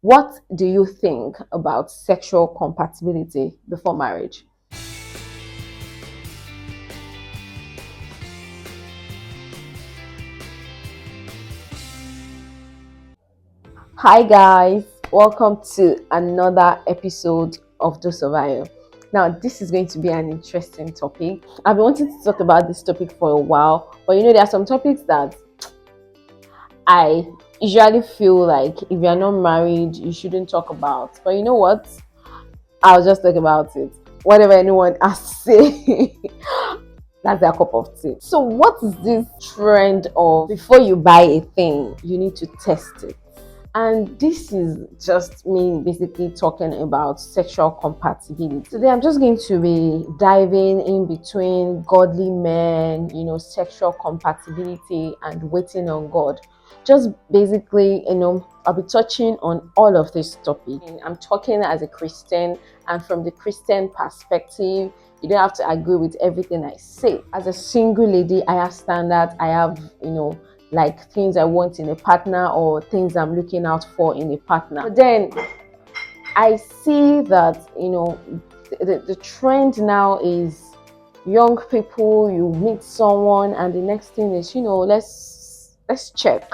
What do you think about sexual compatibility before marriage? Hi guys, welcome to another episode of Dose of Iron. Now, this is going to be an interesting topic. I've been wanting to talk about this topic for a while, but there are some topics that I usually feel like if you're not married, you shouldn't talk about. But you know what? I'll just talk about it. Whatever anyone has to say, that's their cup of tea. So, what is this trend of before you buy a thing, you need to test it? And this is just me basically talking about sexual compatibility. Today, I'm just going to be diving in between godly men, sexual compatibility, and waiting on God. Just basically, I'll be touching on all of this topic. I'm talking as a Christian, and from the Christian perspective, you don't have to agree with everything I say. As a single lady, I have standards, I have, like things I want in a partner or things I'm looking out for in a partner. But then I see that, the trend now is young people, you meet someone and the next thing is, let's check.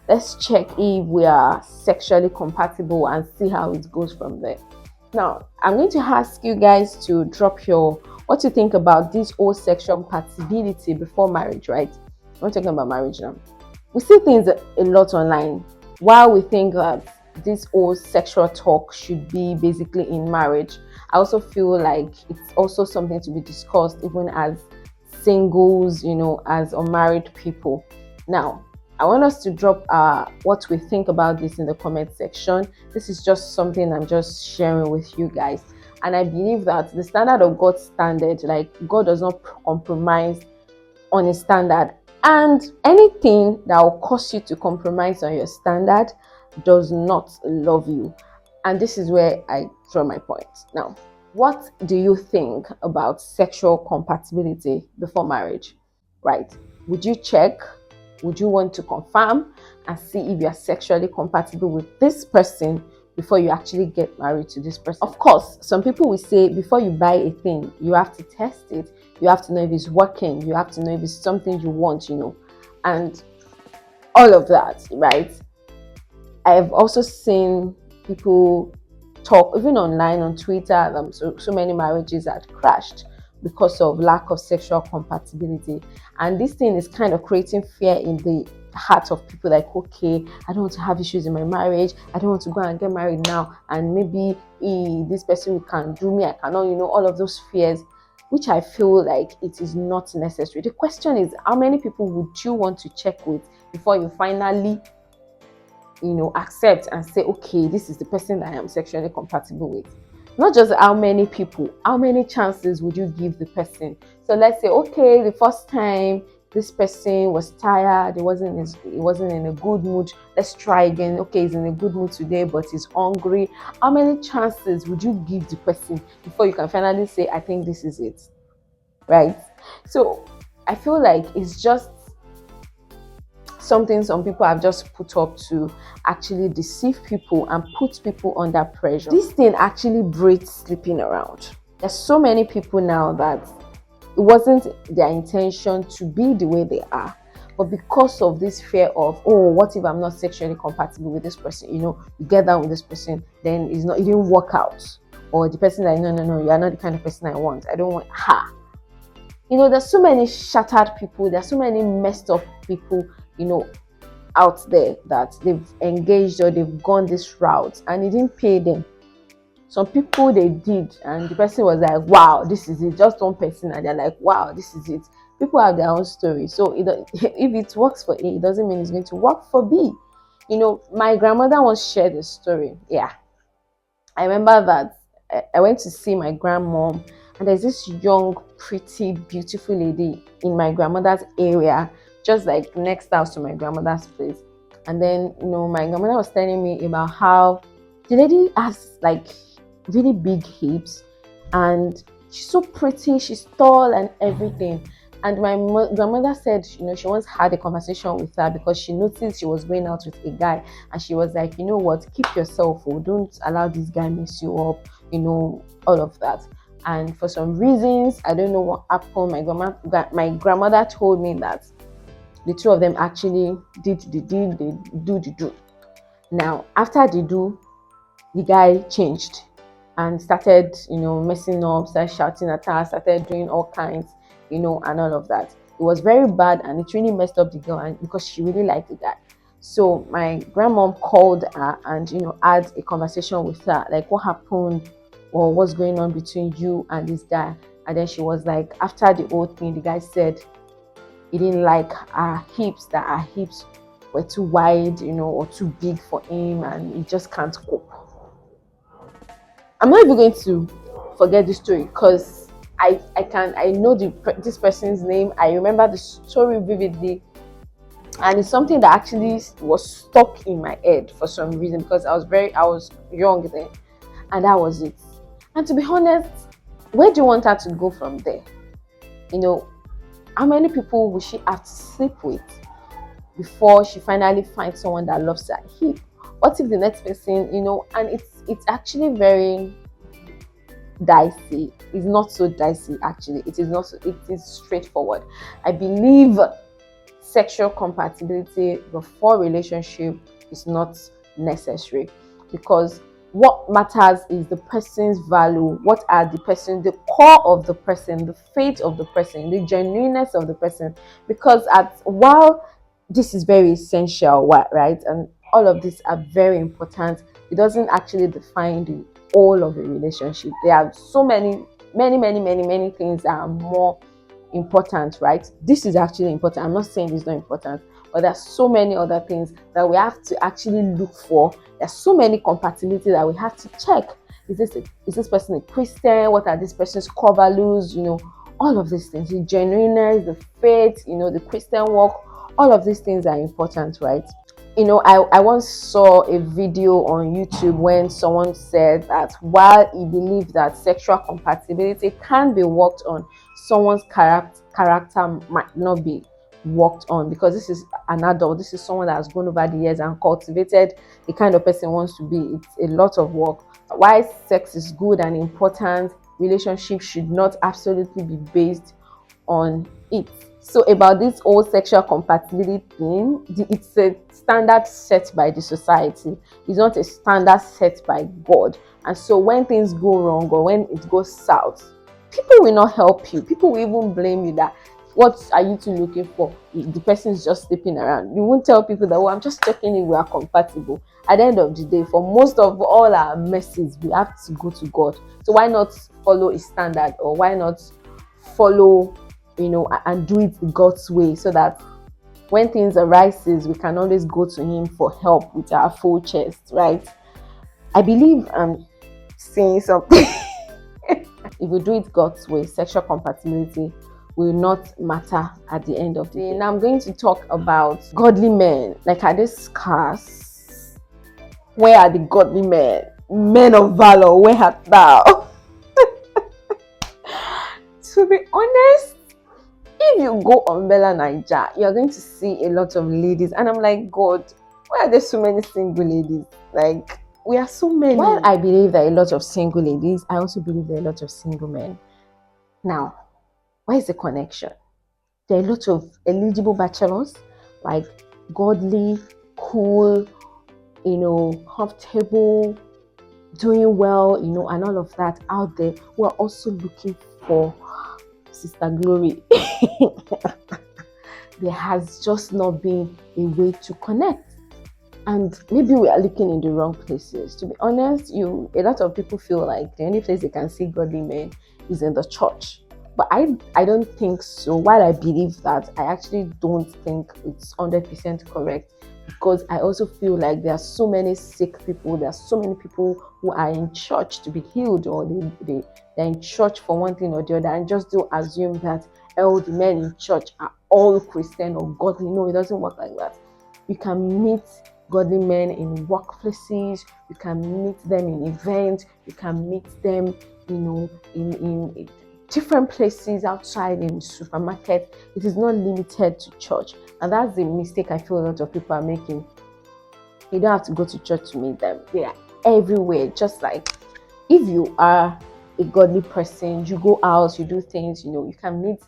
Let's check if we are sexually compatible and see how it goes from there. Now, I'm going to ask you guys to drop your what you think about this whole sexual compatibility before marriage, right? I'm talking about marriage now. We see things a lot online. While we think that this whole sexual talk should be basically in marriage, I also feel like it's also something to be discussed even as singles, as unmarried people. Now, I want us to drop what we think about this in the comment section. This is just something I'm just sharing with you guys. And I believe that the standard of God's standard, like God does not compromise on a standard. And anything that will cause you to compromise on your standard does not love you. And this is where I draw my point. Now, what do you think about sexual compatibility before marriage? Right? Would you check? Would you want to confirm and see if you are sexually compatible with this person before you actually get married to this person? Of course, some people will say before you buy a thing, you have to test it. You have to know if it's working. You have to know if it's something you want, and all of that, right? I've also seen people talk, even online on Twitter, so many marriages had crashed because of lack of sexual compatibility. And this thing is kind of creating fear in the heart of people, like, okay, I don't want to have issues in my marriage. I don't want to go and get married now. And maybe this person can do me. I cannot, all of those fears, which I feel like it is not necessary. The question is, how many people would you want to check with before you finally accept and say, okay, this is the person that I am sexually compatible with? Not just how many people, how many chances would you give the person? So let's say, okay, the first time this person was tired, he wasn't in a good mood. Let's try again. Okay, he's in a good mood today, but he's hungry. How many chances would you give the person before you can finally say, I think this is it? Right? So I feel like it's just something some people have just put up to actually deceive people and put people under pressure. This thing actually breeds sleeping around. There's so many people now that it wasn't their intention to be the way they are, but because of this fear of, oh, what if I'm not sexually compatible with this person? You get down with this person, then it didn't work out. Or the person like, no, you are not the kind of person I want. I don't want her. There's so many shattered people, there's so many messed up people, out there that they've engaged or they've gone this route and it didn't pay them. Some people they did, and the person was like, wow, this is it. Just one person, and they're like, wow, this is it. People have their own story. So if it works for A, it doesn't mean it's going to work for B. My grandmother once shared a story. Yeah. I remember that I went to see my grandmom, and there's this young, pretty, beautiful lady in my grandmother's area, just like next house to my grandmother's place. And then, my grandmother was telling me about how the lady has like really big hips and she's so pretty, she's tall and everything. And my grandmother said, she once had a conversation with her because she noticed she was going out with a guy, and she was like, you know what, keep yourself, oh, don't allow this guy mess you up, all of that. And for some reasons, I don't know what happened. My grandmother told me that the two of them actually did the deed, they do the do. Now, after the do, the guy changed and started, messing up, started shouting at her, started doing all kinds, and all of that. It was very bad, and it really messed up the girl, and because she really liked the guy. So my grandmom called her and, had a conversation with her, like what happened or what's going on between you and this guy. And then she was like, after the whole thing, the guy said he didn't like her hips, that her hips were too wide, or too big for him, and he just can't cope. I'm not even going to forget this story because I know this person's name. I remember the story vividly, and it's something that actually was stuck in my head for some reason because I was young then, and that was it. And to be honest, where do you want her to go from there? How many people will she have to sleep with before she finally finds someone that loves her hip? What if the next person, and it's actually very dicey. It's not so dicey actually. It is not so, it is straightforward. I believe sexual compatibility before relationship is not necessary, because what matters is the person's value, the core of the person, the faith of the person, the genuineness of the person. Because while this is very essential, right, and all of these are very important, it doesn't actually define the whole of a relationship. There are so many things that are more important, right? This is actually important. I'm not saying it's not important, but there's so many other things that we have to actually look for. There's so many compatibility that we have to check. Is this person a Christian? What are this person's core values? All of these things, the genuineness, the faith, the Christian walk, all of these things are important, right? I once saw a video on YouTube when someone said that while he believed that sexual compatibility can be worked on, someone's character might not be worked on, because this is an adult, this is someone that has grown over the years and cultivated the kind of person he wants to be. It's a lot of work. While sex is good and important, relationships should not absolutely be based on it. So about this whole sexual compatibility thing, it's a standard set by the society. It's not a standard set by God. And so when things go wrong or when it goes south, people will not help you. People will even blame you that, what are you two looking for? The person is just sleeping around. You won't tell people that, oh, I'm just checking if we are compatible. At the end of the day, for most of all our messes, we have to go to God. So why not follow a standard, or why not follow, and do it God's way, so that when things arises, we can always go to Him for help with our full chest, right? I believe I'm saying something. If we do it God's way, sexual compatibility will not matter at the end of the day. Now I'm going to talk about godly men. Like, are they scarce? Where are the godly men? Men of valor, where art thou? To be honest, if you go on Bella Naija, you're going to see a lot of ladies, and I'm like, God, why are there so many single ladies? Like, we are so many. While I believe there are a lot of single ladies, I also believe there are a lot of single men. Now, where is the connection? There are a lot of eligible bachelors, like godly, cool, comfortable, doing well, and all of that out there, who are also looking for Sister Glory. There has just not been a way to connect, and maybe we are looking in the wrong places. To be honest, a lot of people feel like the only place they can see godly men is in the church, but I don't think so. While I believe that, I actually don't think it's 100% correct, because I also feel like there are so many sick people. There are so many people who are in church to be healed, or they're in church for one thing or the other, and just don't assume that all the men in church are all Christian or godly. No, it doesn't work like that. You can meet godly men in workplaces, you can meet them in events, you can meet them, in different places outside in supermarket. It is not limited to church. And that's the mistake I feel a lot of people are making. You don't have to go to church to meet them. They are everywhere. Just like if you are a godly person, you go out, you do things, you can meet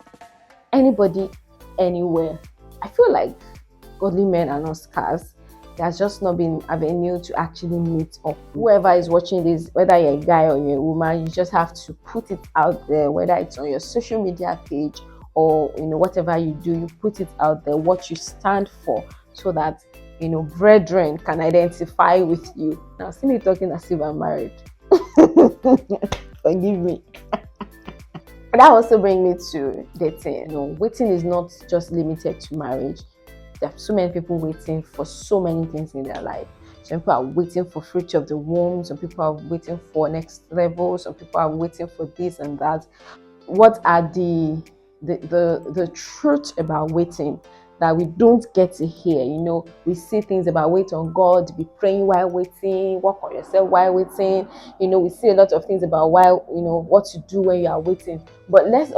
anybody anywhere. I feel like godly men are not scarce. There's just not been avenue to actually meet up. Whoever is watching this, whether you're a guy or you're a woman, you just have to put it out there, whether it's on your social media page or whatever you do, you put it out there, what you stand for, so that brethren can identify with you. Now see me talking as if I'm married. Forgive me. That also brings me to dating. Waiting is not just limited to marriage. There are so many people waiting for so many things in their life. Some people are waiting for fruit of the womb. Some people are waiting for next level. Some people are waiting for this and that. What are the truth about waiting that we don't get to hear? We see things about wait on God, be praying while waiting, work on yourself while waiting. We see a lot of things about what to do when you are waiting. But let's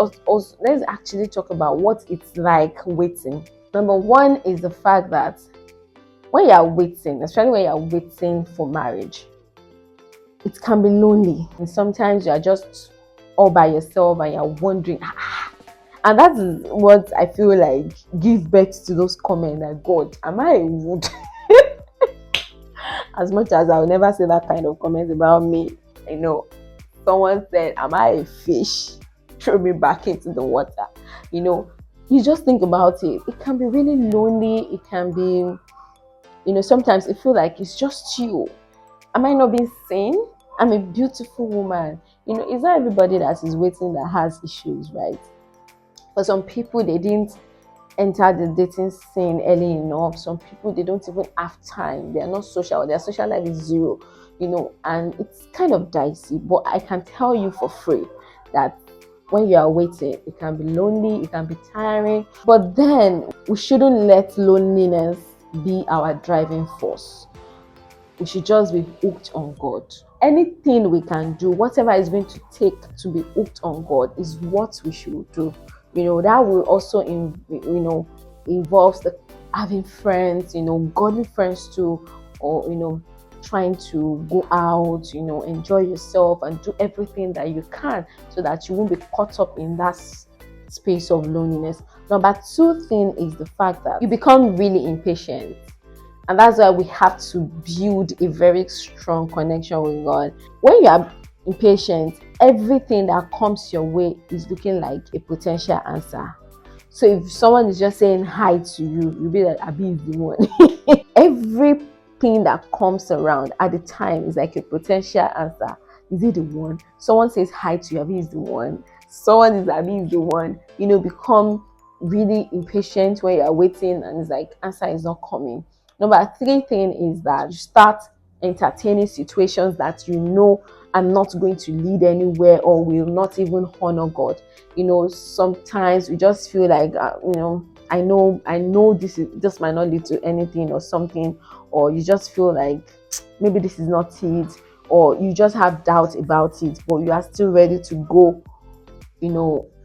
actually talk about what it's like waiting. Number one is the fact that when you are waiting, especially when you are waiting for marriage, it can be lonely. And sometimes you are just all by yourself and you're wondering, and that is what I feel like give birth to those comments like, God, am I a wood? As much as I'll never say that kind of comments about me, someone said, am I a fish? Throw me back into the water. You just think about it. It can be really lonely. It can be, sometimes it feels like it's just you. Am I not being seen? I'm a beautiful woman. It's not everybody that is waiting that has issues, right? For some people, they didn't enter the dating scene early enough. Some people, they don't even have time. They are not social. Their social life is zero, and it's kind of dicey. But I can tell you for free that when you are waiting, it can be lonely, it can be tiring. But then we shouldn't let loneliness be our driving force. We should just be hooked on God. Anything we can do, whatever is going to take to be hooked on God, is what we should do. That will also involves the having friends, godly friends too, or trying to go out, enjoy yourself and do everything that you can so that you won't be caught up in that space of loneliness. Number two thing is the fact that you become really impatient. And that's why we have to build a very strong connection with God. When you are impatient, everything that comes your way is looking like a potential answer. So if someone is just saying hi to you, you'll be like, Abi is the one. Everything that comes around at the time is like a potential answer. Is it the one? Someone says hi to you, Abi is the one. Someone is Abi is the one. Become really impatient when you're waiting and it's like answer is not coming. Number three thing is that you start entertaining situations that are not going to lead anywhere or will not even honor God. Sometimes we just feel like, I know this might not lead to anything or something, or you just feel like maybe this is not it, or you just have doubt about it, but you are still ready to go,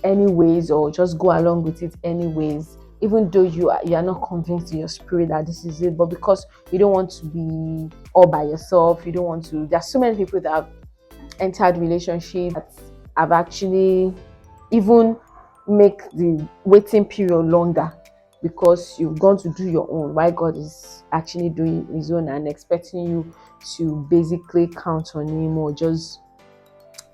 anyways, or just go along with it anyways, even though you are not convinced in your spirit that this is it, but because you don't want to be all by yourself, you don't want to. There's so many people that have entered relationships that have actually even make the waiting period longer because you've gone to do your own while God is actually doing his own and expecting you to basically count on him or just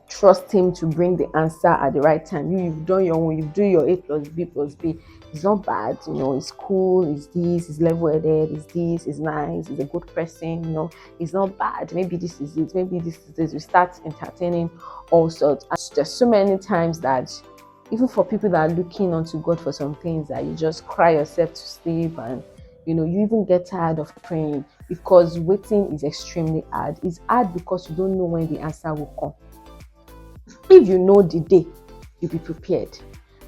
trust him to bring the answer at the right time. You've done your own, you've done your A plus B plus B. It's not bad, it's cool, it's this, it's level-headed, it's this, it's nice, it's a good person, it's not bad. Maybe this is it, maybe this is it. We start entertaining all sorts. And there's so many times that even for people that are looking unto God for some things, that you just cry yourself to sleep and you even get tired of praying because waiting is extremely hard. It's hard because you don't know when the answer will come. If you know the day, you'll be prepared.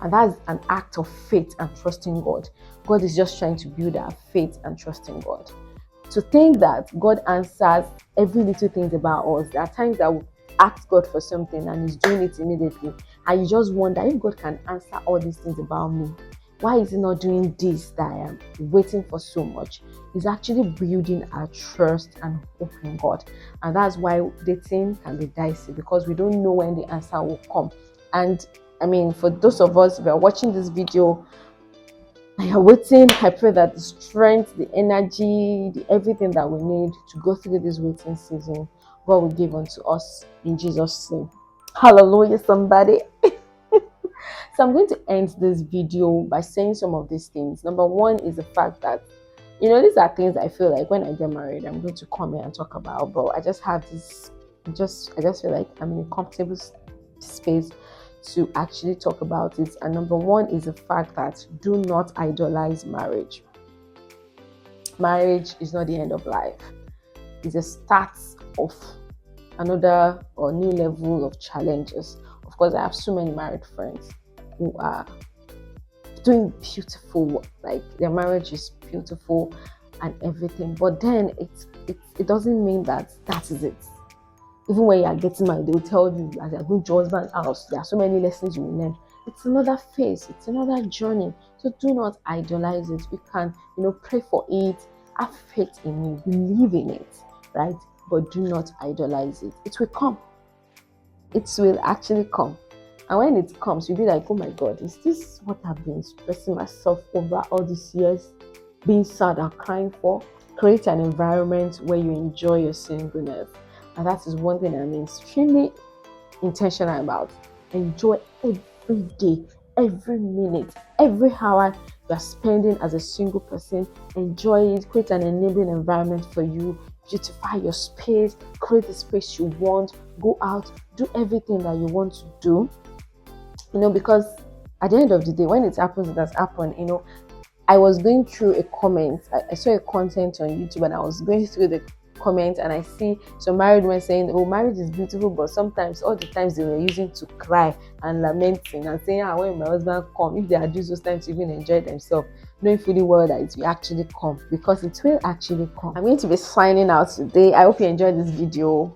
And that's an act of faith and trusting God. God is just trying to build our faith and trust in God. To think that God answers every little thing about us. There are times that we ask God for something and he's doing it immediately. and you just wonder if God can answer all these things about me. Why is He not doing this that I am waiting for so much? It's actually building our trust and hope in God. And that's why dating can be dicey, because we don't know when the answer will come. And I mean, for those of us who are watching this video and you're waiting, I pray that the strength, the energy, the everything that we need to go through this waiting season, God will give unto us in Jesus' name. Hallelujah, somebody. So I'm going to end this video by saying some of these things. Number one is the fact that, these are things I feel like when I get married, I'm going to come here and talk about. But I just have this, I just feel like I'm in a comfortable space to actually talk about it. And number one is the fact that do not idolize marriage. Marriage is not the end of life. It's a start of another or new level of challenges. Of course, I have so many married friends who are doing beautiful work, like their marriage is beautiful and everything, but then it doesn't mean that is it. Even when you are getting married, they will tell you as you are going to husband's house, there are so many lessons you will learn. It's another phase, it's another journey. So do not idolize it. We can, pray for it, have faith in it, believe in it, right? But do not idolize it. It will come. It will actually come. And when it comes, you'll be like, oh my God, is this what I've been stressing myself over all these years, being sad and crying for? Create an environment where you enjoy your singleness. And that is one thing I'm extremely intentional about. Enjoy every day, every minute, every hour you are spending as a single person. Enjoy it. Create an enabling environment for you. Beautify your space. Create the space you want. Go out. Do everything that you want to do. Because at the end of the day, when it happens, it has happened. I was going through a comment. I saw a content on YouTube, and I was going through the comment, and I see some married men saying, oh, marriage is beautiful, but sometimes all the times they were using to cry and lamenting and saying, when my husband come, if they had used those times to even enjoy themselves, knowing fully well that it will actually come, because it will actually come. I'm going to be signing out today. I hope you enjoyed this video.